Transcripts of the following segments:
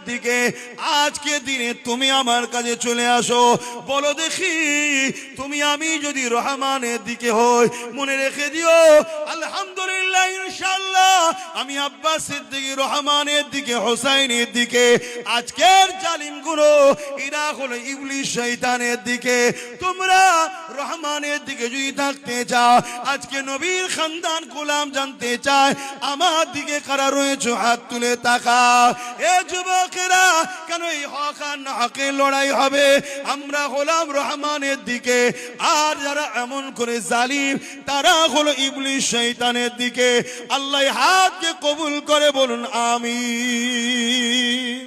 দিকে আজকে দিনে তুমি আমার কাছে চলে আসো, বলো দেখি তুমি আমি যদি রহমানের দিকে হই, মনে রেখে দিও আলহামদুলিল্লাহ ইনশাআল্লাহ আমি আব্বাস সিদ্দিকী রহমানের দিকে, হোসাইনের দিকে। আজকের জালিমগুলো এরা হলো ইবলিস শয়তানের দিকে। তোমরা রহমানের দিকে যদি থাকতে চাও, আজকে নবীর খানদান গোলাম জানতে চায় আমার দিকে কারা রয়েছে, হাত তুলে তাকাও। এ যুবকেরা, কেন এই হক আর না হকের লড়াই হবে? আমরা হলাম রহমানের দিকে, আর যারা এমন করে জালিম তারা হলো ইবলিস শয়তানের দিকে। আল্লাহ হাতকে কবুল করে বলুন আমিন।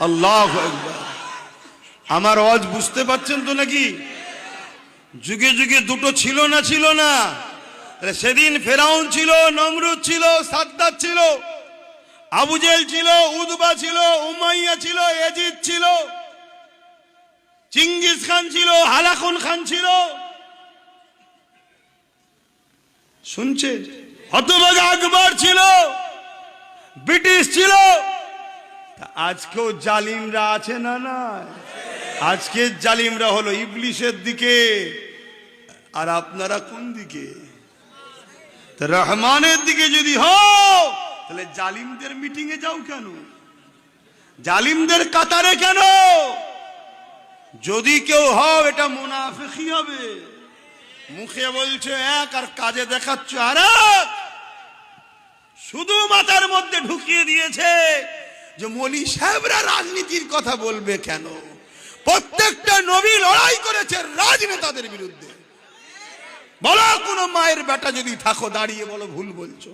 আল্লাহু আকবার। আমার আওয়াজ বুঝতে পারছেন তো নাকি? যুগে যুগে দুটো ছিল না, ছিল না? সেদিন ফেরাউন ছিল, নমরুদ ছিল, সাদ্দাত ছিল, আবু জেহেল ছিল, উতবা ছিল, উমাইয়া ছিল, ইয়াজিদ ছিল, চিঙ্গিস খান ছিল, হালাকুন খান ছিল। শুনছে? হতভাগা আকবর ছিল, ব্রিটিশ ছিল। আজকেও জালিমরা আছে না? না, আজকে জালিমরা হলো ইবলিসের দিকে। আর আপনারা কোন দিকে? রহমানের দিকে যদি হও, তাহলে জালিমদের মিটিং এ যাও কেন? জালিমদের কাতারে কেন? যদি কেউ হও, এটা মুনাফিকি হবে। মুখে বলছে এক আর কাজে দেখাচ্ছ আরেক। শুধু মাথার মধ্যে ঢুকিয়ে দিয়েছে যে মৌলী সাহেবরা রাজনীতির কথা বলবে কেন? প্রত্যেকটা নবী লড়াই করেছে রাজনেতাদের বিরুদ্ধে। বলো কোন মায়ের বেটা যদি থাকো, দাঁড়িয়ে বলো ভুল বলছো।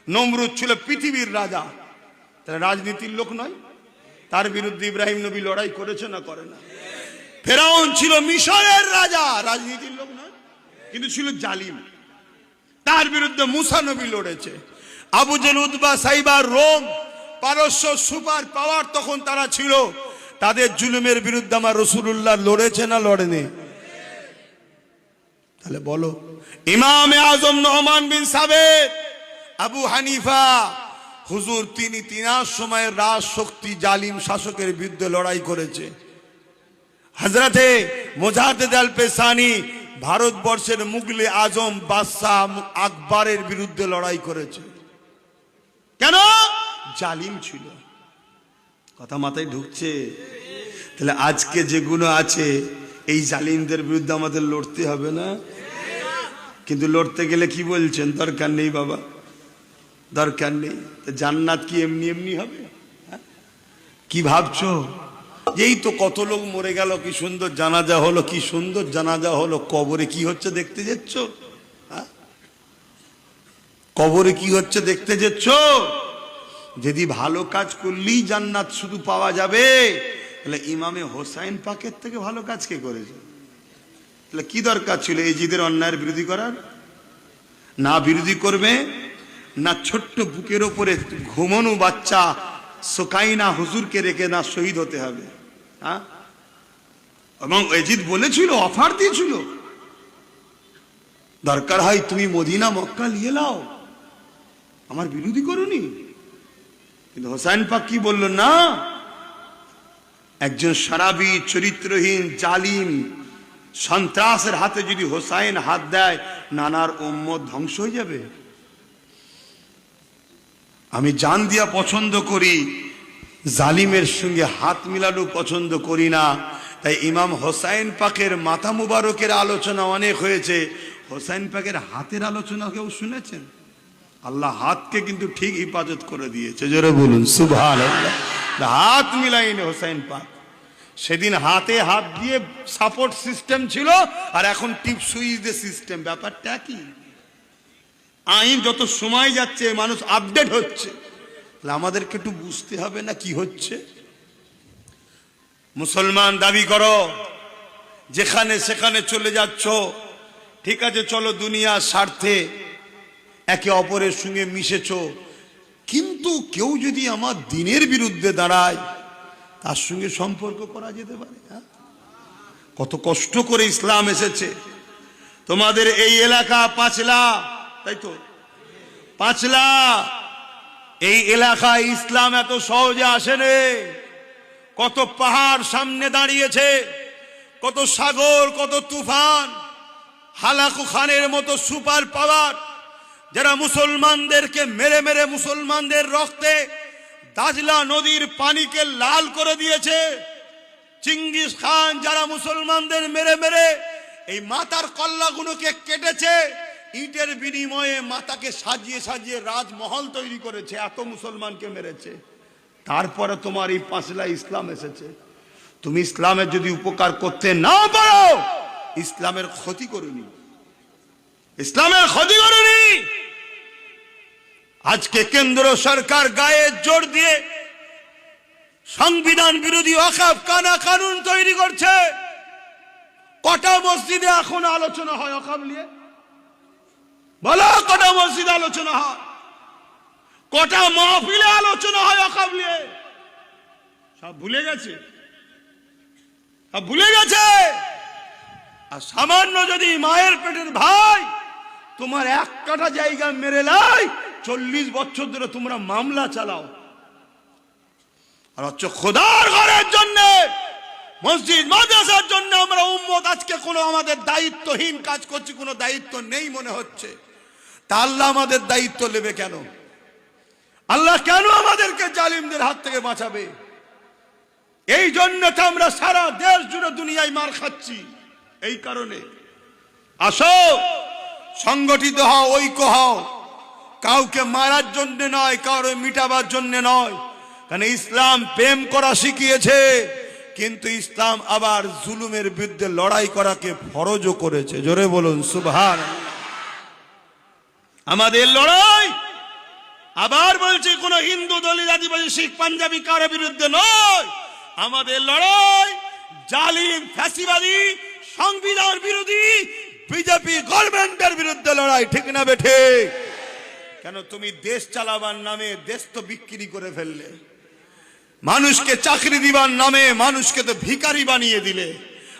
নমরুদ ছিল পৃথিবীর রাজা, তারা রাজনীতির লোক নয়? তার বিরুদ্ধে ইব্রাহিম নবী লড়াই করেছে না করে না? ফেরাউন ছিল মিশরের রাজা, রাজনীতির লোক নয়, কিন্তু ছিল জালিম। তার বিরুদ্ধে মুসা নবী লড়েছে। আবু জেহেল, উতবা, সাইবা, রোম, পারস্য সুপার পাওয়ার তখন তারা ছিল। তাদের জুলুমের বিরুদ্ধে আমার রাসূলুল্লাহ লড়েছে না লড়েনি? তাহলে বলো, ইমামে আজম নোমান বিন সাবেত, আবু হানিফা হুজুর, তিনি তিনার সময় রাজ শক্তি জালিম শাসকের বিরুদ্ধে লড়াই করেছে। হযরতে মুজাদ্দিদ আল পেসানি ভারতবর্ষের মুগলে আজম বাদশাহ আকবরের বিরুদ্ধে লড়াই করেছে। কেন? জালিম ছিল। কথা মাথায় ঢুকছে? তাহলে আজকে যেগুলো আছে এই জালিমদের বিরুদ্ধে আমাদের লড়তে হবে না? কিন্তু লড়তে গেলে কি বলছেন? দরকার নেই বাবা, দরকার নেই। জান্নাত কি এমনি এমনি হবে? কি ভাবছো? এই তো কত লোক মরে গেল, কি সুন্দর জানাজা হলো, কি সুন্দর জানাজা হলো। কবরে কি হচ্ছে দেখতে যাচ্ছ? কবরে কি হচ্ছে দেখতে যাচ্ছ? যদি ভালো কাজ করলেই জান্নাত শুধু পাওয়া যাবে, তাহলে ইমামে হোসাইন পাকের থেকে ভালো কাজ কে করেছে? তাহলে কি দরকার ছিল এজিদের অন্যায়ের বিরোধী করার? না বিরোধী করবে, না ছোট্ট বুকের ওপরে ঘুমানো বাচ্চা সোকাইনা হুজুরকে রেখে না শহীদ হতে হবে। হ্যাঁ, এবং এজিদ বলেছিল, অফার দিয়েছিল, দরকার হয় তুমি মদিনা মক্কা নিয়ে নাও, আমার বিরোধী করুনি। কিন্তু হোসাইন পাক কি বলল? না, একজন সারাবি, চরিত্রহীন, জালিম, সন্ত্রাসের হাতে যদি হোসাইন হাত দেয়, নানার উম্মত ধ্বংস হয়ে যাবে। আমি জান দিয়া পছন্দ করি, জালিমের সঙ্গে হাত মিলানো পছন্দ করি না। তাই ইমাম হোসাইন পাকের মাথা মুবারকের আলোচনা অনেক হয়েছে, হোসাইন পাকের হাতের আলোচনা কেউ শুনেছেন? আল্লাহ হাতকে কিন্তু ঠিক হিফাজত করে দিয়েছে। জোরে বলুন সুবহানাল্লাহ। হাত মিলাইনি হোসাইন পাক। সেদিন হাতে হাত দিয়ে সাপোর্ট সিস্টেম ছিল, আর এখন টিপ সুইচ দিয়ে সিস্টেম। ব্যাপারটা কি? আইন যত সময় যাচ্ছে মানুষ আপডেট হচ্ছে, আমাদেরকে একটু বুঝতে হবে না কি হচ্ছে। মুসলমান দাবি করো, যেখানে সেখানে চলে যাচ্ছ, ঠিক আছে, চলো দুনিয়ার স্বার্থে একে অপরের সঙ্গে মিশেছ, কিন্তু কেউ যদি আমার দ্বীনের বিরুদ্ধে দাঁড়ায়, তার সঙ্গে সম্পর্ক করা যেতে পারে? কত কষ্ট করে ইসলাম এসেছে। তোমাদের এই এলাকা পাঁচলা, তাই তো? পাঁচলা এই এলাকায় ইসলাম এত সহজে আসেনি। কত পাহাড় সামনে দাঁড়িয়েছে, কত সাগর, কত তুফান, হালাকু খানের মতো সুপার পাওয়ার যারা মুসলমানদেরকে মেরে মেরে মুসলমানদের রক্তে দাজলা নদীর পানিকে লাল করে দিয়েছে। চিঙ্গিস খান যারা মুসলমানদের মেরে মেরে এই মাথার কল্লাগুলোকে কেটেছে, ইটের বিনিময়ে মাথাকে সাজিয়ে সাজিয়ে রাজমহল তৈরি করেছে, এত মুসলমানকে মেরেছে। তারপরে তোমার এই পাঁচলা ইসলাম এসেছে। তুমি ইসলামের যদি উপকার করতে না পারো, ইসলামের ক্ষতি করুনি, ইসলামের ক্ষতি করুনি। আজকে কেন্দ্র সরকার গায়ে জোর দিয়ে সংবিধান বিরোধী ওয়াকফ কানা কানুন তৈরি করছে। কটা মসজিদে এখন আলোচনা হয় ওয়াকফ নিয়ে? বলো, কটা মসজিদে আলোচনা হয়? কটা মাহফিলে আলোচনা হয় ওয়াকফ নিয়ে? সব ভুলে গেছে, সব ভুলে গেছে। আর সামান্য যদি মায়ের পেটের ভাই তোমার এক কাঠা জায়গা মেরে লাই, 40 বছর ধরে তোমরা মামলা চালাও। আর হচ্ছে খোদার ঘরের জন্য, মসজিদ মাদ্রাসার জন্য আমরা উম্মত আজকে কোনো আমাদের দায়িত্বহীন কাজ করছি, কোনো দায়িত্ব নেই মনে হচ্ছে। তা আল্লাহ আমাদের দায়িত্ব নেবে কেন? আল্লাহ কেন আমাদেরকে জালিমদের হাত থেকে বাঁচাবে? এই জন্য তো আমরা সারা দেশ জুড়ে দুনিয়ায় মার খাচ্ছি। এই কারণে আসো, সংগঠিত হও, ঐক্য হও। কাউকে মারার জন্য নয়, কাউকে মিটাবার জন্য নয়। কারণ ইসলাম প্রেম করা শিখিয়েছে, কিন্তু ইসলাম আবার জুলুমের বিরুদ্ধে লড়াই করাকে ফরজও করেছে। জোরে বলুন সুবহানাল্লাহ। আমাদের লড়াই, আবার বলছি, কোন হিন্দু, দলিত, আদিবাসী, শিখ, পাঞ্জাবি কারোর বিরুদ্ধে নয়। আমাদের লড়াই জালিম, ফ্যাসিবাদী, সংবিধান বিরোধী বিজেপি গভর্নমেন্টের বিরুদ্ধে লড়াই। ঠিক না বেঠে? কেন তুমি দেশ চালাবার নামে দেশ তো বিক্রি করে ফেললে, মানুষকে চাকরি দিবার নামে মানুষকে তো ভিখারি বানিয়ে দিলে,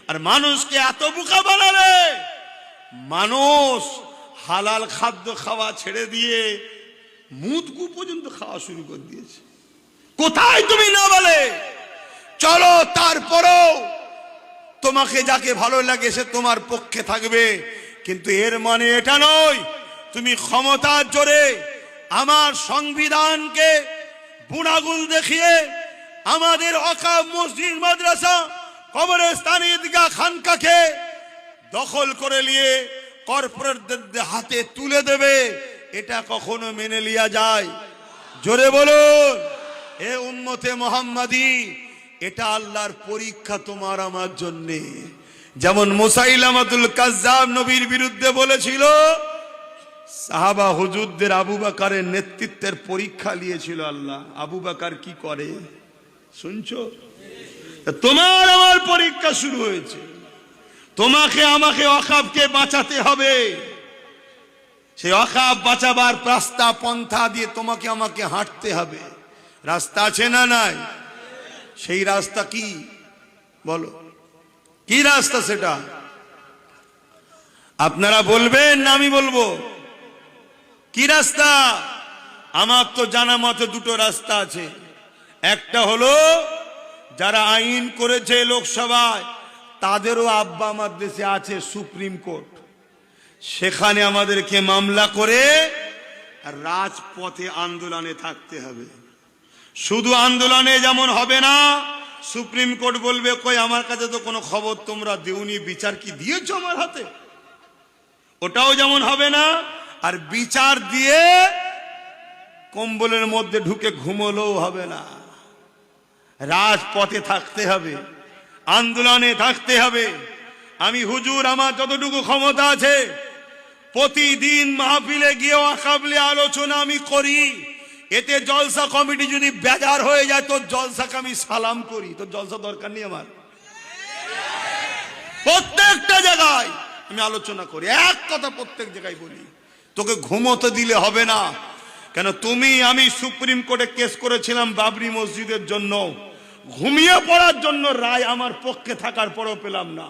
আর মানুষকে এত বোকা বানালে মানুষ হালাল খাদ্য খাওয়া ছেড়ে দিয়ে মুদগু পর্যন্ত খাওয়া শুরু করে দিয়েছে। কোথায় তুমি না বলে চলো, তারপরও তোমাকে যাকে ভালো লাগে সে তোমার পক্ষে থাকবে, কিন্তু এর মানে এটা নয় তুমি ক্ষমতার জোরে আমার সংবিধানকে বুনাগুল দেখিয়ে আমাদের ওয়াকফ মসজিদ, মাদ্রাসা, কবরস্থান, ঈদগাহ, খানকাকে দখল করে নিয়ে কর্পোরেটদের হাতে তুলে দেবে। এটা কখনো মেনে লিয়া যায়? জোরে বলুন। এ উম্মতে মুহাম্মাদি, এটা আল্লাহর পরীক্ষা তোমার আমার জন্য। যেমন মুসাইলামাতুল কাজ্জাব নবীর বিরুদ্ধে বলেছিল, সাহাবা হুজুরদের আবু বকরের নেতৃত্বের পরীক্ষা নিয়েছিল আল্লাহ। আবু বকর কি করে শুনছো? তোমার আমার পরীক্ষা শুরু হয়েছে। তোমাকে আমাকে ওয়াকফকে বাঁচাতে হবে। সেই ওয়াকফ বাঁচাবার রাস্তা পন্থা দিয়ে তোমাকে আমাকে হাঁটতে হবে। রাস্তা আছে না নাই? সেই রাস্তা কি বলো, কি রাস্তা সেটা? আপনারা বলবেন না আমি বলবো? কি রাস্তা? আমার তো জানা মতে দুটো রাস্তা আছে। একটা হলো যারা আইন করেছে লোকসভায়, তাদেরও আব্বা আমার দেশে আছে সুপ্রিম কোর্ট, সেখানে আমাদেরকে মামলা করে রাজপথে আন্দোলনে থাকতে হবে। শুধু আন্দোলনে যেমন হবে না, সুপ্রিম কোর্ট বলবে কই আমার কাছে তো কোনো খবর তোমরা দেওনি, বিচার কি দিয়েছো আমার হাতে, ওটাও যেমন হবে না। আর বিচার দিয়ে কম্বলের মধ্যে ঢুকে ঘুমলেও হবে না। রাজপথে থাকতে হবে, আন্দোলনে থাকতে হবে। আমি হুজুর আমার যতটুকু ক্ষমতা আছে প্রতিদিন মাহফিলে গিয়ে ওয়াকফ নিয়ে আলোচনা আমি করি। এতে জলসা কমিটি যদি বেজার হয়ে যায় তো জলসাকে আমি সালাম করি, তো জলসা দরকার নেই আমার। প্রত্যেকটা জায়গায় আমি আলোচনা করি, এক কথা প্রত্যেক জায়গায় বলি। তোকে ঘুমোতে দিলে হবে না। কেন তুমি আমি সুপ্রিম কোর্টে কেস করেছিলাম বাবরি মসজিদের জন্য, ঘুমিয়ে পড়ার জন্য রায় আমার পক্ষে থাকার পরও পেলাম না।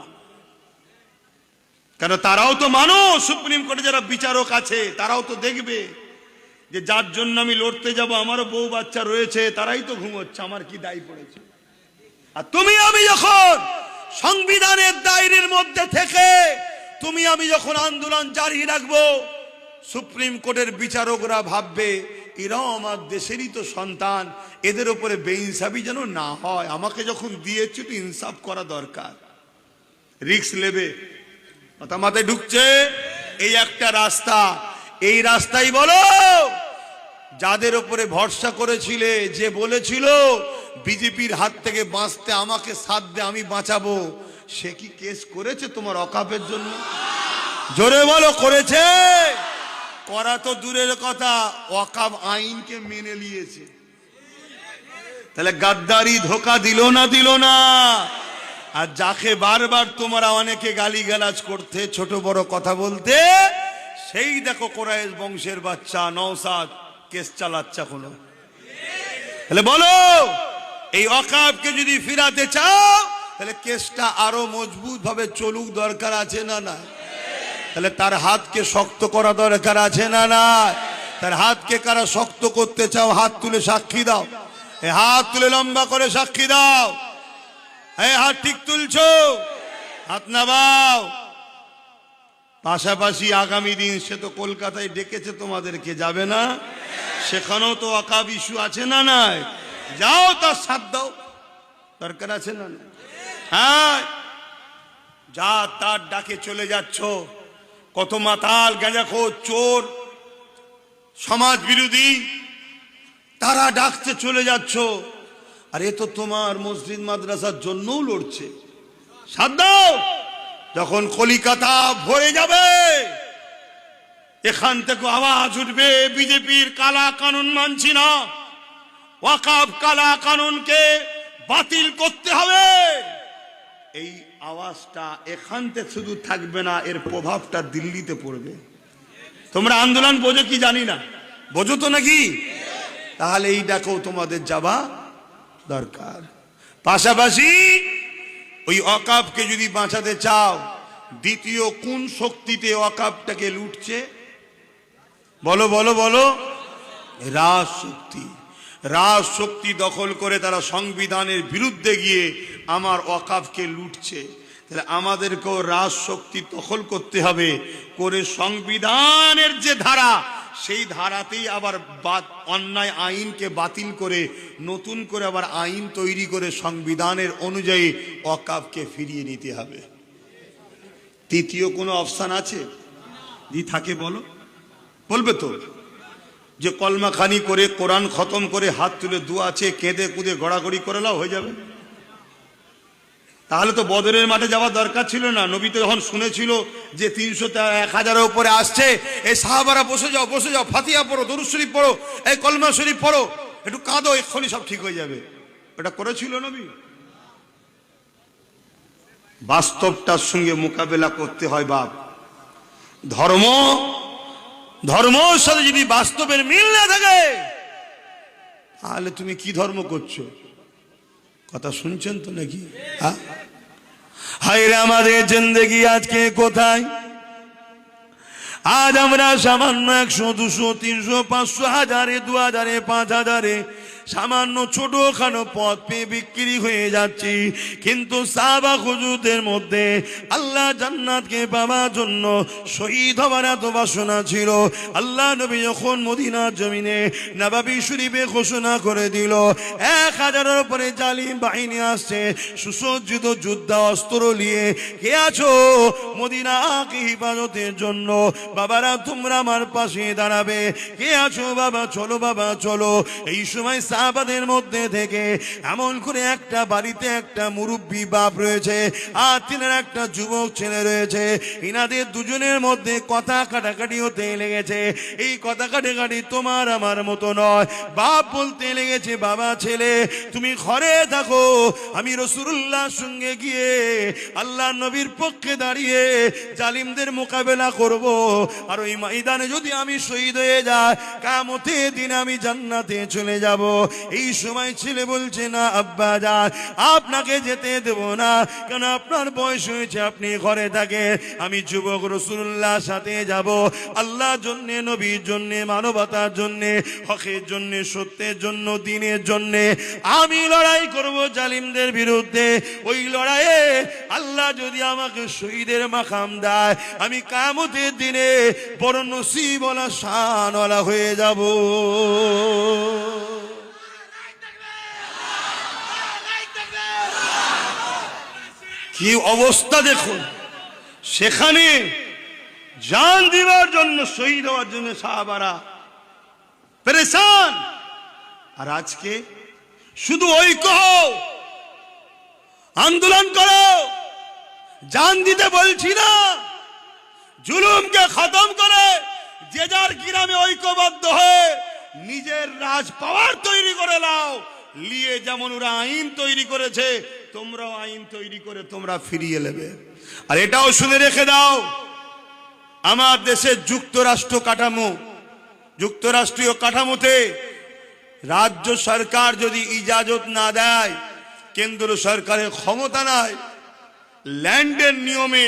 কেন তারাও তো মানুষ, সুপ্রিম কোর্টে যারা বিচারক আছে তারাও তো দেখবে যে যার জন্য আমি লড়তে যাব আমারও বউ বাচ্চা রয়েছে, তারাই তো ঘুমোচ্ছে, আমার কি দায় পড়েছে? আর তুমি আমি যখন সংবিধানের দায়রের মধ্যে থেকে তুমি আমি যখন আন্দোলন জারি রাখবো, সুপ্রিম কোর্টের বিচারকরা ভাববে এরাও আমার দেশেরই তো সন্তান, এদের উপরে বেইনসাফি যেন না হয়, আমাকে যখন দিয়েছে তো ইনসাফ করা দরকার, রিস্ক নেবে। কথা মাথায় ঢুকছে? এই একটা রাস্তা, এই রাস্তাই বলো যাদের উপরে ভরসা করেছিলে, যে বলেছিল বিজেপির হাত থেকে বাঁচতে আমাকে সাথ দে আমি বাঁচাবো, সে কি কেস করেছে তোমার অকাপের জন্য? জোরে বলো করেছে? করা তো দূরের কথা, ওয়াকাব আইনকে মেনে নিয়েছে। তাহলে গাদ্দারি ধোকা দিল না? দিল না? আর যাকে বারবার তোমরা অনেকে গালিগালাজ করতে, ছোট বড় কথা বলতে, সেই দেখো কোরাইশ বংশের বাচ্চা নওশাদ কেস চালাচ্ছে এখনো। তাহলে বলো এই ওয়াকাবকে যদি ফিরাতে চাও তাহলে কেসটা আরো মজবুত ভাবে চলুক, দরকার আছে না না? তাহলে তার হাতকে শক্ত করা দরকার আছে না না? তার হাতকে কারা শক্ত করতে চাও হাত তুলে সাক্ষী দাও, এই হাত তুলে লম্বা করে সাক্ষী দাও। এই হাত ঠিক তুলছো? হাত নামাও। পাশাপাশি আগামী দিন সে তো কলকাতায় ডেকেছে তোমাদেরকে, যাবে না? সেখানেও তো ওয়াকাব ইস্যু আছে না নাই? যাও তার সাথ দাও, দরকার আছে না না? হ্যাঁ, যা তার ডাকে চলে যাচ্ছ, কত মাতাল গাঁজাখোর চোর সমাজ বিরোধী তারা ডাকতে চলে যাচ্ছ, আর এ তো তোমার মসজিদ মাদ্রাসার জন্যও লড়ছে। সাথ দাও। যখন কলিকাতা ভরে যাবে, এখান থেকে আওয়াজ উঠবে বিজেপির কালা কানুন মানছি না, ওয়াকাব কালা কানুনকে বাতিল করতে হবে, এই আওয়াজটা এখান থেকে শুধু থাকবে না, এর প্রভাবটা দিল্লিতে পড়বে। তোমরা আন্দোলন বোঝো কি জানি না, বোঝো তো নাকি? তাহলে এই দেখো তোমাদের যাওয়া দরকার। পাশাপাশি ওই ওয়াকাবকে যদি বাঁচাতে চাও, দ্বিতীয় কোন শক্তিতে ওয়াকাবটাকে লুটছে? বলো বলো বলো। রাজ শক্তি। রাজ শক্তি দখল করে তারা সংবিধানের বিরুদ্ধে গিয়ে আমার ওয়াকাবকে লুটছে। তাহলে আমাদেরকেও রাজ শক্তি দখল করতে হবে, করে সংবিধানের যে ধারা, সেই ধারাতেই আবার অন্যায় আইনকে বাতিল করে নতুন করে আবার আইন তৈরি করে সংবিধানের অনুযায়ী ওয়াকাবকে ফিরিয়ে নিতে হবে। তৃতীয় কোনো অপশন আছে? যদি থাকে বলো। বলবে তো যে কলমা খানি করে কোরআন খতম করে হাত তুলে দোয়া আছে, কেঁদে কুদে গড়াগড়ি করে নাও, হয়ে যাবে। তাহলে তো বদরের মাঠে যাওয়ার দরকার ছিল না। নবী তো যখন শুনেছিল যে 300-1000-এর উপরে আসছে, এই সাহাবারা বসে যাও বসে যাও, ফাতিহা পড়ো, দরুদ শরীফ পড়ো, এই কলমা শরীফ পড়ো, একটু কাঁদো, এক্ষুনি সব ঠিক হয়ে যাবে। ওটা করেছিল নবী? বাস্তবটার সঙ্গে মোকাবেলা করতে হয় বাপ। ধর্মের সাথে যদি বাস্তবের মিল না থাকে, তাহলে তুমি কি ধর্ম করছো? কথা শুনছেন তো নাকি? হায়রে আমাদের জিন্দেগি আজকে কোথায়? আজ আমরা সামান্য 100, 200, 300, 500, 1000, 2000, 5000 সামান্য ছোটখাটো পথ পেয়ে বিক্রি হয়ে যাচ্ছি। কিন্তু সাহাবা হুজুরদের মধ্যে আল্লাহ জান্নাতকে পাওয়ার জন্য শহীদ হওয়ার এত বাসনা ছিল। আল্লাহ নবী যখন মদিনার জমিনে নববী শরীফে ঘোষণা করে দিল 1000-এর উপরে জালিম বাহিনী আসছে, সুসজ্জিত যুদ্ধা অস্ত্র নিয়ে, কে আছো মদিনাকে হিফাজতের জন্য? বাবারা তোমরা আমার পাশে দাঁড়াবে। কে আছো বাবা? চলো বাবা চলো। এই সময় সাহাবাদের মধ্যে থেকে এমন করে একটা বাড়িতে একটা মুরব্বী বাপ রয়েছে, আর তিনের একটা যুবক ছেলে রয়েছে। ইনাদের দুজনের মধ্যে কথা কাটাকাটি হতে লেগেছে। এই কথা কাটাকাটি তোমার আমার মতো নয়। বাপ বলতে লেগেছে, বাবা ছেলে তুমি ঘরে থাকো, আমি রাসূলুল্লাহর সঙ্গে গিয়ে আল্লাহ নবীর পক্ষে দাঁড়িয়ে জালিমদের মোকাবেলা করব, আর ওই ময়দানে যদি আমি শহীদ হয়ে যাই, কিয়ামতের দিন আমি জান্নাতে চলে যাব। এই সময় ছেলে বলছে, না আব্বা যান, আপনাকে যেতে দেব না, কেন আপনার বয়স হয়েছে, আপনি ঘরে থাকে, আমি যুবক রাসূলুল্লাহর সাথে যাব, আল্লাহর জন্য, নবীর জন্য, মানবতার জন্য, হকের জন্য, সত্যের জন্য, দ্বীনের জন্য আমি লড়াই করব জালিমদের বিরুদ্ধে। ওই লড়াইয়ে আল্লাহ যদি আমাকে শহীদের মাকাম দেয়, আমি কিয়ামতের দিনে বড় নসিবওয়ালা, শানওয়ালা হয়ে যাব। কি অবস্থা দেখুন, সেখানে জান দিবার জন্য, শহীদ হওয়ার জন্য সাহাবারা পেরেশান। আর আজকে শুধু ঐক্য হও, আন্দোলন করো, জান দিতে বলছি না, জুলুমকে খতম করে যে যার গ্রামে ঐক্যবদ্ধ হয়ে নিজের রাজ পাওয়ার তৈরি করে নাও। লিয়ে যেমন ওরা আইন তৈরি করেছে, তোমরাও আইন তৈরি করে তোমরা ফিরিয়ে নেবে। আর এটাও শুনে রেখে দাও, আমার দেশের যুক্তরাষ্ট্র কাঠামো, যুক্তরাষ্ট্রীয় কাঠামোতে রাজ্য সরকার যদি ইজাজত না দেয়, কেন্দ্র সরকারের ক্ষমতা নাই, ল্যান্ডের নিয়মে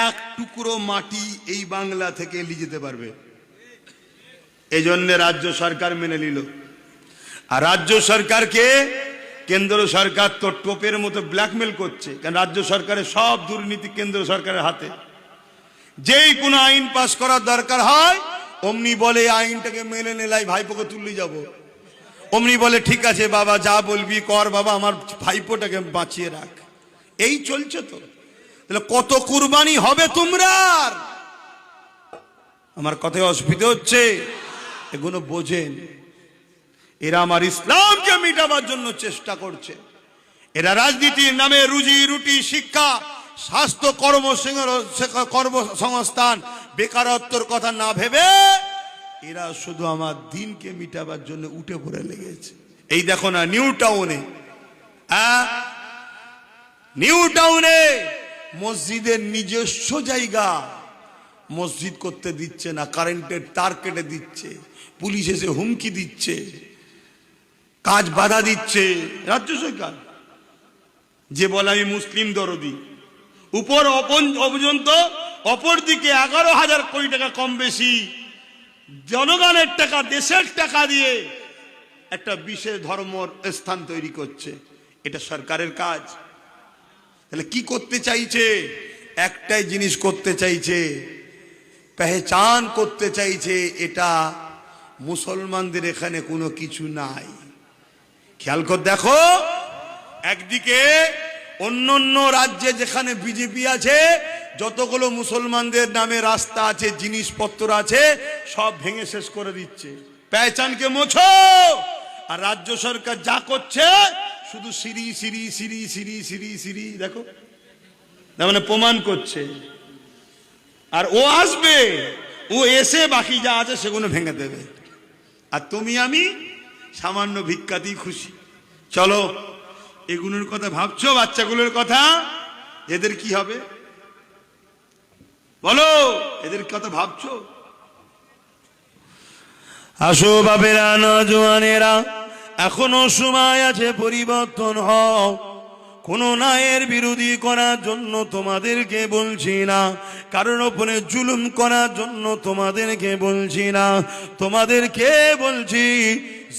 এক টুকরো মাটি এই বাংলা থেকে নিয়ে যেতে পারবে। এই জন্য রাজ্য সরকার মেনে নিল। আর রাজ্য সরকারকে কেন্দ্র সরকার তো টোপের মতো ব্ল্যাকমেল করছে, কারণ রাজ্য সরকারের সব দুর্নীতি কেন্দ্র সরকারের হাতে। যেই কোনো আইন পাস করার দরকার হয়, অমনি বলে আইনটাকে মেনে নিলাই, ভাইপোকে তুললে যাব। অমনি বলে ঠিক আছে বাবা, যা বলবি কর বাবা, আমার ভাইপোটাকে বাঁচিয়ে রাখ। এই চলছে তো। তাহলে কত কুরবানি হবে তোমরা? আমার কথায় অসুবিধা হচ্ছে? এগুলো বোঝেন। এরা আমার ইসলামকে মিটাবার জন্য চেষ্টা করছে। এরা রাজনীতির নামে রুজি রুটি, শিক্ষা, স্বাস্থ্য, কর্মসংস্থান, বেকারত্বের কথা না ভেবে এরা শুধু আমার দিনকে মিটাবার জন্য উঠে পড়ে লেগেছে। এই দেখো না, নিউ টাউনে মসজিদের নিজস্ব জায়গা মসজিদ করতে দিচ্ছে না, কারেন্টের তার কেটে দিচ্ছে, পুলিশ এসে হুমকি দিচ্ছে, কাজ বাধা দিচ্ছে রাজ্য সরকার। যে বলে আমি মুসলিম দরদি, উপর পর্যন্ত অপর দিকে 11,000 কোটি টাকা কম বেশি জনগণের টাকা, দেশের টাকা দিয়ে একটা বিশেষ ধর্মের স্থান তৈরি করছে। এটা সরকারের কাজ। তাহলে কি করতে চাইছে? একটাই জিনিস করতে চাইছে, পেহচান করতে চাইছে, এটা মুসলমানদের এখানে কোনো কিছু নাই। খেয়াল করে দেখো, একদিকে অন্য রাজ্যে যেখানে বিজেপি আছে, যতগুলো মুসলমানদের নামে রাস্তা আছে, জিনিসপত্র আছে, সব ভেঙে শেষ করে দিচ্ছে। পেহচানকে মোছো। আর রাজ্য সরকার যা করছে, শুধু সিঁড়ি সিঁড়ি সিঁড়ি সিঁড়ি সিঁড়ি সিঁড়ি, দেখো মানে প্রমাণ করছে। আর ও আসবে, ও এসে বাকি যা আছে সেগুলো ভেঙে দেবে। আর তুমি আমি সামান্য ভিক্ষাতেই খুশি। চলো, এগুলোর কথা ভাবছো? বাচ্চাগুলোর কথা, এদের কি হবে বলো? এদের কথা ভাবছো? আসো বাপেরা, নওজোয়ানেরা, এখনো সময় আছে, পরিবর্তন হও। কোন ন্যায়ের বিরোধী করার জন্য তোমাদেরকে বলছি না, কারোর উপরে জুলুম করার জন্য তোমাদেরকে বলছি না, তোমাদেরকে বলছি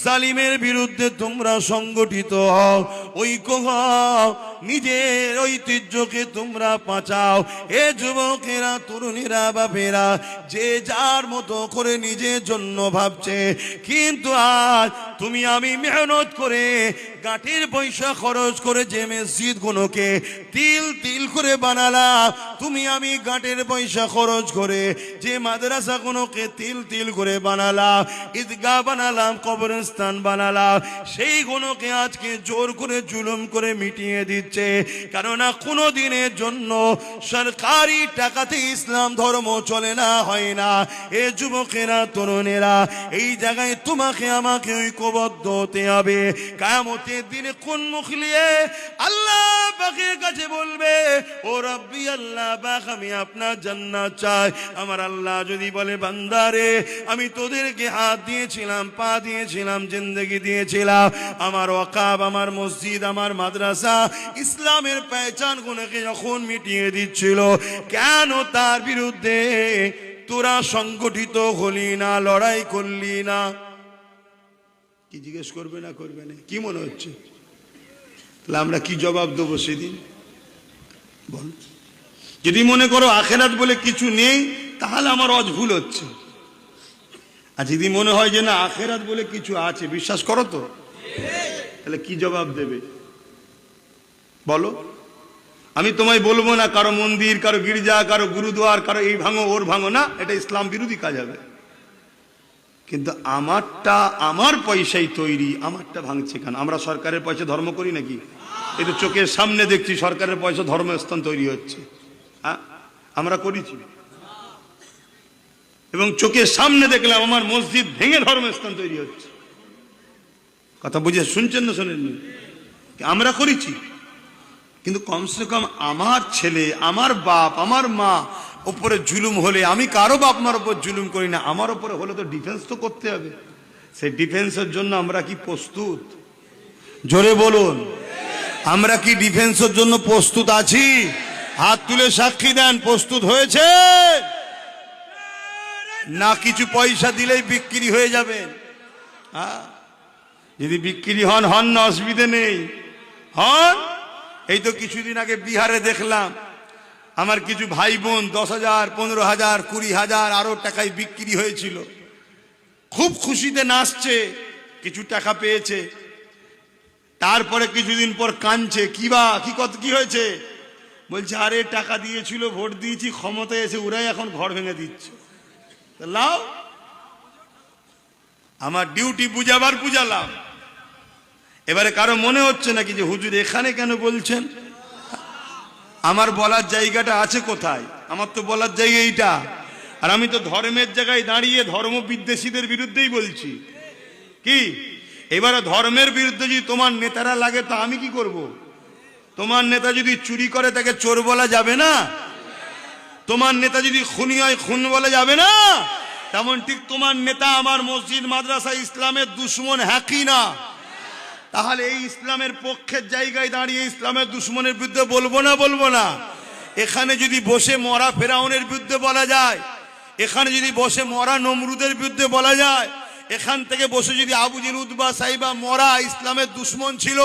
জালিমের বিরুদ্ধে তোমরা সংগঠিত হও, ঐক্য হও, নিজের ঐতিহ্যকে তোমরা বাঁচাও। এ যুবকেরা, তরুণীরা, বাপেরা, যে যার মতো করে নিজের জন্য ভাবছে, কিন্তু আজ তুমি আমি মেহনত করে গাঁটের পয়সা খরচ করে যে মসজিদগুলোকে তিল তিল করে বানালাম, তুমি আমি গাঁটের পয়সা খরচ করে যে মাদ্রাসাগুলোকে তিল তিল করে বানালাম, ঈদগাহ বানালাম, কবরস্থান বানালাম, সেইগুলোকে আজকে জোর করে জুলুম করে মিটিয়ে দিচ্ছে। কেননা কোনো দিনের জন্য সরকারি টাকাতে ইসলাম ধর্ম চলে না, হয় না। এ যুবকেরা, তরুণেরা, এই জায়গায় তোমাকে আমাকে ঐক্যবদ্ধ হতে হবে। কিয়ামতের দিনে কোন মুখ নিয়ে আল্লাহ পাকের কাছে বলবে, ও রব্বি আল্লাহ পাক, আমি আপনার জান্নাত চাই। আমার আল্লাহ যদি বলে, বান্দারে আমি তোদেরকে হাত দিয়েছিলাম, পা দিয়েছিলাম, জিন্দেগি দিয়েছিলাম, আমার ওয়াকাব, আমার মসজিদ, আমার মাদ্রাসা, ইসলামের পেহচান গুলোকে যখন মিটিয়ে দিচ্ছিল, কেন তার বিরুদ্ধে তোরা সংগঠিত হলি না, লড়াই করলি না? কি জিজ্ঞেস করবে না করবে না? কি মনে হচ্ছে? তাহলে আমরা কি জবাব দেবো সেদিন? বল। যদি মনে করো আখেরাত বলে কিছু নেই, তাহলে আমার ভুল হচ্ছে। আর যদি মনে হয় যে না আখেরাত বলে কিছু আছে, বিশ্বাস করো তো, তাহলে কি জবাব দেবে বলো? আমি তোমায় বলবো না কারো মন্দির, কারো গির্জা, কারো গুরুদুয়ার, কারো এই ভাঙো ওর ভাঙো না, এটা ইসলাম বিরোধী কাজ হবে। কিন্তু আমারটা আমার পয়সাই তৈরি, আমারটা ভাঙছে কেন? আমরা সরকারের পয়সা ধর্ম করি নাকি? এই তো চোখের সামনে দেখছি সরকারের পয়সা ধর্মস্থান তৈরি হচ্ছে। আমরা করেছি? এবং চোখের সামনে দেখলাম আমার মসজিদ ভেঙে ধর্মস্থান তৈরি হচ্ছে। কথা বুঝে শুনছেন না শোনেননি? আমরা করেছি। কিন্তু কমসে কম আমার ছেলে, আমার বাপ, আমার মা উপরে জুলুম হলে, আমি কারো বাপ মার উপর জুলুম করি না, আমার উপরে হলে তো ডিফেন্স তো করতে হবে। সেই ডিফেন্সের জন্য আমরা কি প্রস্তুত? জোরে বলুন, আমরা কি ডিফেন্সের জন্য প্রস্তুত আছি? হাত তুলে সাক্ষী দেন, প্রস্তুত হয়েছে না? কিছু পয়সা দিলেই বিক্রি হয়ে যাবেন? যদি বিক্রি হন না, অসুবিধে নেই, হন। এই তো কিছুদিন আগে বিহারে দেখলাম আমার কিছু ভাই বোন 10,000, 15,000, 20,000 আরো টাকায় বিক্রি হয়েছিল। খুব খুশিতে নাচছে, কিছু টাকা পেয়েছে। তারপরে কিছুদিন পর কাঁদছে, কি হয়েছে? বলছে আরে টাকা দিয়েছিল, ভোট দিয়েছি, ক্ষমতায় এসে ওরাই এখন ঘর ভেঙে দিচ্ছে। লাও, আমার ডিউটি বুঝাবার বুঝালাম। এবারে কারো মনে হচ্ছে নাকি যে হুজুর এখানে কেন বলছেন? আমার বলার জায়গাটা আছে কোথায়? আমার তো বলার জায়গা এইটা। আর আমি তো ধর্মের জায়গায় দাঁড়িয়ে ধর্ম বিদ্বেষীদের বিরুদ্ধেই বলছি। কি এবারে ধর্মের বিরুদ্ধে যদি তোমার নেতারা লাগে, তো আমি কি করব? তোমার নেতা যদি চুরি করে তাকে চোর বলা যাবে না? তোমার নেতা যদি খুনি হয় খুন বলা যাবে না? তেমন ঠিক তোমার নেতা আমার মসজিদ, মাদ্রাসা, ইসলামের দুশ্মন, হ্যাঁ কি না? তাহলে এই ইসলামের পক্ষের জায়গায় দাঁড়িয়ে ইসলামের দুশ্মনের বিরুদ্ধে বলবো না? এখানে যদি বসে মরা ফেরাউনের বিরুদ্ধে বলা যায়, এখানে যদি বসে মরা নমরুদের বিরুদ্ধে বলা যায়, এখান থেকে বসে যদি আবু জেহেল, উতবা, সাইবা মরা ইসলামের দুশ্মন ছিল,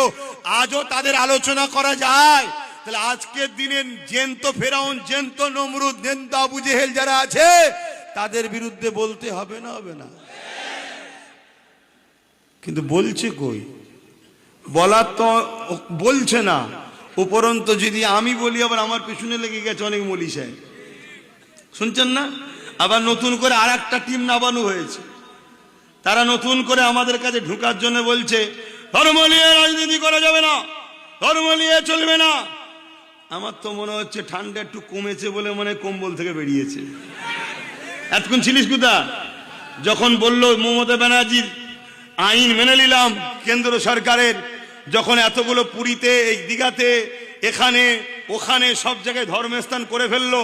আজও তাদের আলোচনা করা যায়, তাহলে আজকের দিনে জেন্ত ফেরাউন, জেন্ত নমরুদ, জেন্ত আবু জেহেল যারা আছে, তাদের বিরুদ্ধে বলতে হবে না? হবে না? কিন্তু বলছে কই? বলার তো বলছে না। উপরন্ত যদি আমি বলি, আবার আমার পিছনে লেগে গেছে অনেক মৌলী সাহেব, শুনছেন না? আবার নতুন করে আর একটা টিম নামানো হয়েছে। তারা নতুন করে আমাদের কাছে ঢুকার জন্য বলছে ধর্ম নিয়ে রাজনীতি করা যাবে না, ধর্ম নিয়ে চলবে না। আমার তো মনে হচ্ছে ঠান্ডা একটু কমেছে বলে মনে কম্বল থেকে বেরিয়েছে। এতক্ষণ ছিলিস কোথা? যখন বলল মমতা ব্যানার্জির আইন মেনে নিলাম কেন্দ্র সরকারের, যখন এতগুলো পুরীতে, এই দীঘাতে, এখানে ওখানে সব জায়গায় ধর্মস্থান করে ফেললো,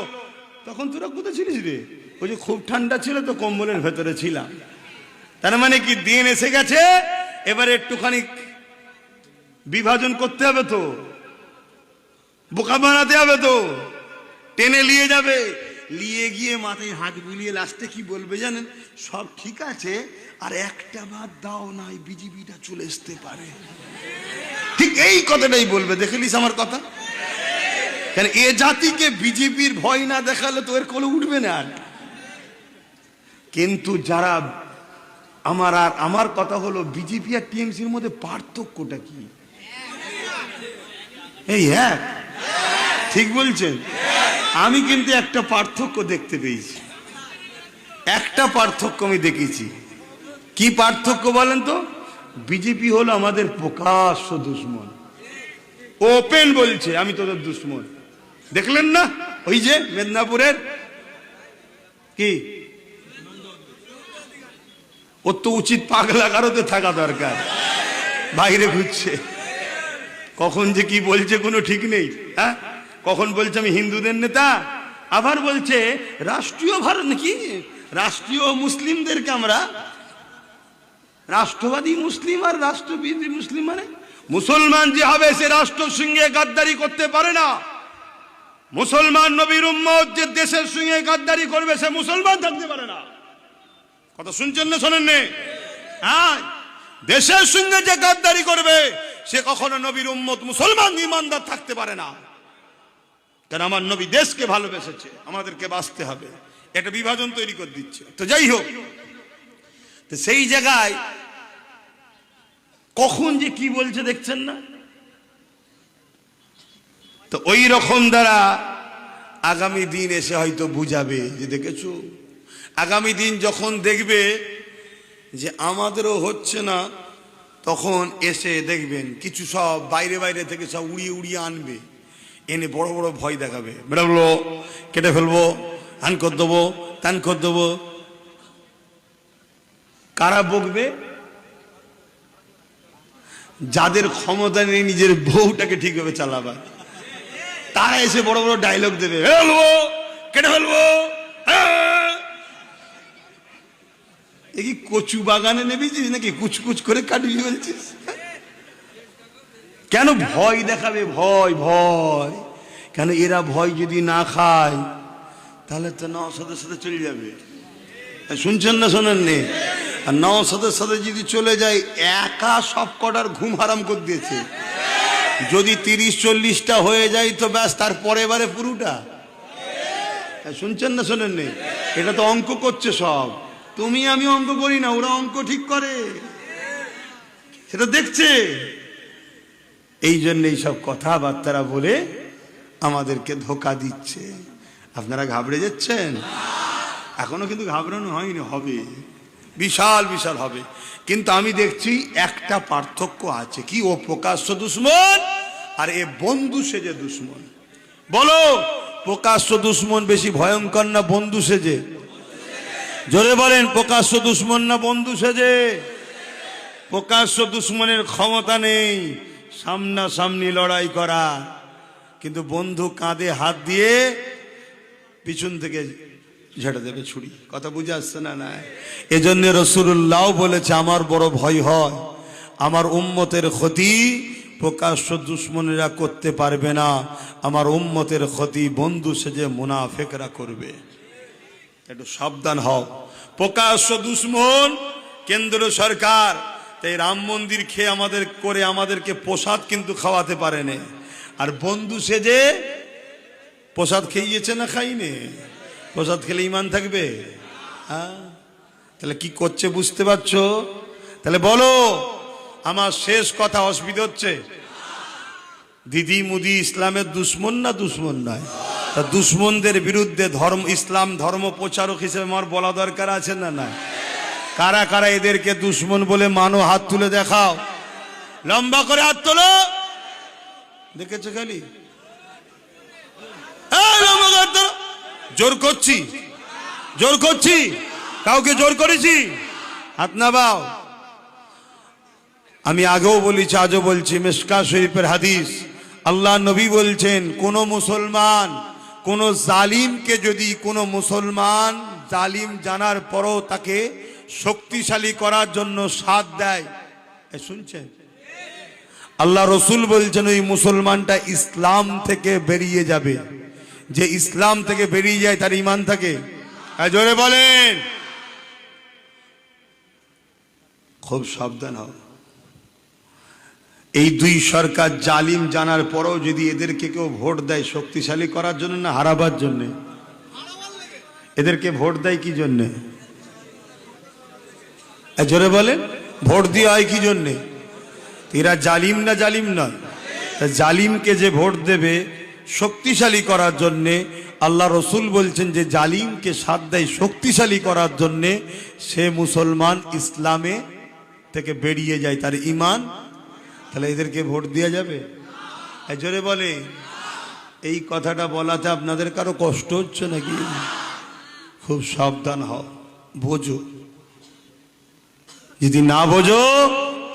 তখন তোরা কোথায় ছিলিস রে? ওই যে খুব ঠান্ডা ছিল তো কম্বলের ভেতরে ছিলাম। তার মানে কি দিন এসে গেছে, এবারে একটুখানি বিভাজন করতে হবে, তো বোকা বানাতে হবে, তো টেনে নিয়ে যাবে, নিয়ে গিয়ে মাথায় হাত বুলিয়ে লাস্টে কি বলবে জানেন? সব ঠিক আছে, আর একটা বাদ দাও না, বিজেপিটা চলে আসতে পারে। ঠিক এই কথাটাই বলবে। দেখেলিস আমার কথা? কেন এ জাতিকে বিজেপির ভয় না দেখালে তো এর কোলে উঠবে না। আর কিন্তু যারা আমার কথা হলো, বিজেপি আর টিএমসির মধ্যে পার্থক্যটা কি? এই হ্যাঁ, ঠিক বলছেন। আমি কিন্তু একটা পার্থক্য দেখতে পেয়েছি, একটা পার্থক্য আমি দেখেছি। কি পার্থক্য বলেন তো? বিজেপি হলো আমাদের প্রকাশ্য দুশ্মন, ওপেন বলছে আমি তোদের দুশ্মন। দেখলেন না ওই যে মেদিনীপুরের কি? ওর তো উচিত পাগলা কারোতে থাকা দরকার, বাইরে ঘুরছে। কখন যে কি বলছে কোনো ঠিক নেই। হ্যাঁ, কখন বলছে আমি হিন্দুদের নেতা, আবার বলছে রাষ্ট্রীয় ভারত কি রাষ্ট্রীয় মুসলিমদেরকে আমরা রাষ্ট্রবাদী মুসলিম আর রাষ্ট্রবিরোধী মুসলিম। মানে মুসলমান যে হবে সে রাষ্ট্রের সঙ্গে গাদ্দারি করতে পারে না। মুসলমান নবীর উম্মত যে দেশের সঙ্গে গাদ্দারি করবে সে মুসলমান থাকতে পারে না। কথা শুনছেন না শোনেন না? হ্যাঁ, দেশের সঙ্গে যে গাদ্দারি করবে সে কখনো নবীর উম্মত মুসলমান ঈমানদার থাকতে পারে না। কারণ আমার নবী দেশকে ভালোবেসেছে, আমাদেরকে বাঁচতে হবে, এটা বিভাজন তৈরি করে দিচ্ছে। তো যাই হোক, তো সেই জায়গায় কখন যে কি বলছে দেখছেন না? তো ওই রকম দ্বারা আগামী দিন এসে হয়তো বুঝাবে যে দেখেছো, আগামী দিন যখন দেখবে যে আমাদেরও হচ্ছে না, তখন এসে দেখবেন কিছু সব বাইরে বাইরে থেকে সব উড়িয়ে উড়িয়ে আনবে, এনে বড় বড় ভয় দেখাবে, বেরোলো কেটে ফেলবো, আন করে দেবো, তান করে দেবো। কারা বকবে? যাদের ক্ষমতা নেই নিজের বউটাকে ঠিকভাবে চালাবার, তারা এসে বড় বড় ডায়লগ দেবে, ফেলবো, কেটে ফেলবো। এ কি কচু বাগানে নেবেছিস নাকি কুচকুচ করে কাটবি বলছিস? কেন ভয় দেখাবে? ভয় ভয় কেন? এরা ভয় যদি না খায় তাহলে তো নওশাদের সাথে চলে যাবে। শুনছেন না শোনেন নে? আর নওশাদের সাথে যদি চলে যায়, একা সব কটার ঘুম হারাম করে দিয়েছে। যদি 30-40টা হয়ে যায় তো ব্যাস, তারপরে এবারে পুরোটা। শুনছেন না শোনেন নে? এটা তো অঙ্ক করছে সব। তুমি আমি অঙ্ক করি না, ওরা অঙ্ক ঠিক করে, সেটা দেখছে। এই জন্য এইসব কথাবার্তারা বলে আমাদেরকে ধোকা দিচ্ছে। আপনারা ঘাবড়ে যাচ্ছেন? এখনো কিন্তু ঘাবড়ানো হয়নি, হবে, বিশাল বিশাল হবে। কিন্তু আমি দেখছি একটা পার্থক্য আছে। কি? ও প্রকাশ্য দুশ্মন আর এ বন্ধু সেজে দুশ্মন। বলো, প্রকাশ্য দুশ্মন বেশি ভয়ঙ্কর না বন্ধু সেজে? জোরে বলেন, প্রকাশ্য দুশ্মন না বন্ধু সেজে? প্রকাশ্য দুশ্মনের ক্ষমতা নেই সামনাসামনি লড়াই করা, কিন্তু বন্ধু কাঁধে হাত দিয়ে পিছন থেকে ঝেড়ে দেবে ছুরি। কথা বুঝে আসছে না? না, এজন্য রাসূলুল্লাহ বলেছে আমার বড় ভয় হয় আমার উম্মতের ক্ষতি প্রকাশ্য দুশ্মনেরা করতে পারবে না, আমার উম্মতের ক্ষতি বন্ধু সেজে মুনাফিকরা করবে। একটু সাবধান হও। প্রকাশ্য দুশ্মন কেন্দ্র সরকার, তাই রাম মন্দির খেয়ে আমাদেরকে প্রসাদ কিন্তু খাওয়াতে পারেনি। আর বন্ধু সেজে প্রসাদ খেয়েছে না খাইনি? প্রসাদ খেলে ঈমান থাকবে? হ্যাঁ, তাহলে কি করছে বুঝতে পারছো? তাহলে বলো, আমার শেষ কথা, অসুবিধা হচ্ছে? দিদি মুদি ইসলামের দুশ্মন না দুশ্মন নয়? তা দুশ্মনদের বিরুদ্ধে ইসলাম ধর্ম প্রচারক হিসেবে আমার বলা দরকার আছে না? না। কারা কারা এদেরকে দুশ্মন বলে মানো? হাত তুলে দেখাও, লম্বা করে হাত তোলো। দেখেছো খালি জোর করছি, জোর করছি, কাউকে জোর করেছি? হাত নামাও। আমি আগেও বলেছি, আজও বলছি, মিশকাত শরীফের হাদিস, আল্লাহ নবী বলছেন, কোন মুসলমান কোন জালিমকে যদি কোনো মুসলমান জালিম জানার পরও তাকে শক্তিশালী করার জন্য সাথ দেয়, শুনছেন? আল্লাহ রসুল বলছেন ওই মুসলমানটা ইসলাম থেকে বেরিয়ে যাবে। যে ইসলাম থেকে বেরিয়ে যায় তার ঈমান থাকে? জোরে বলেন। খুব সাবধান হও। এই দুই সরকার জালিম জানার পরও যদি এদেরকে কেউ ভোট দেয় শক্তিশালী করার জন্য না হারাবার জন্য? এদেরকে ভোট দেয় কি জন্যে? জোরে বলেন, ভোট দিয়ে হয় কি জন্যে? এরা জালিম না জালিম নয়? জালিমকে যে ভোট দেবে শক্তিশালী করার জন্যে, আল্লাহ রসুল বলছেন যে জালিমকে সাথ দেয় শক্তিশালী করার জন্যে, সে মুসলমান ইসলামে থেকে বেরিয়ে যায়, তার ঈমান। তাহলে এদেরকে ভোট দেওয়া যাবে? জোরে বলে। এই কথাটা বলাতে আপনাদের কারো কষ্ট হচ্ছে নাকি? খুব সাবধান হও, বোঝো। যদি না বোঝো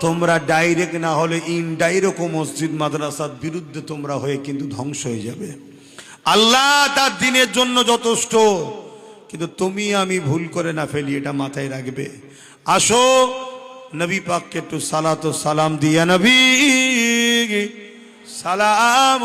তোমরা ডাইরেক্ট না হলে ইনডাইরেক্ট মসজিদ মাদ্রাসার বিরুদ্ধে তোমরা হয়ে কিন্তু ধ্বংস হয়ে যাবে। আল্লাহ তার দিনের জন্য যথেষ্ট, কিন্তু তুমি আমি ভুল করে না ফেলি, এটা মাথায় রাখবে। আসো নবী পাককে একটু সালাত ও সালাম দিয়া, নবী সালাম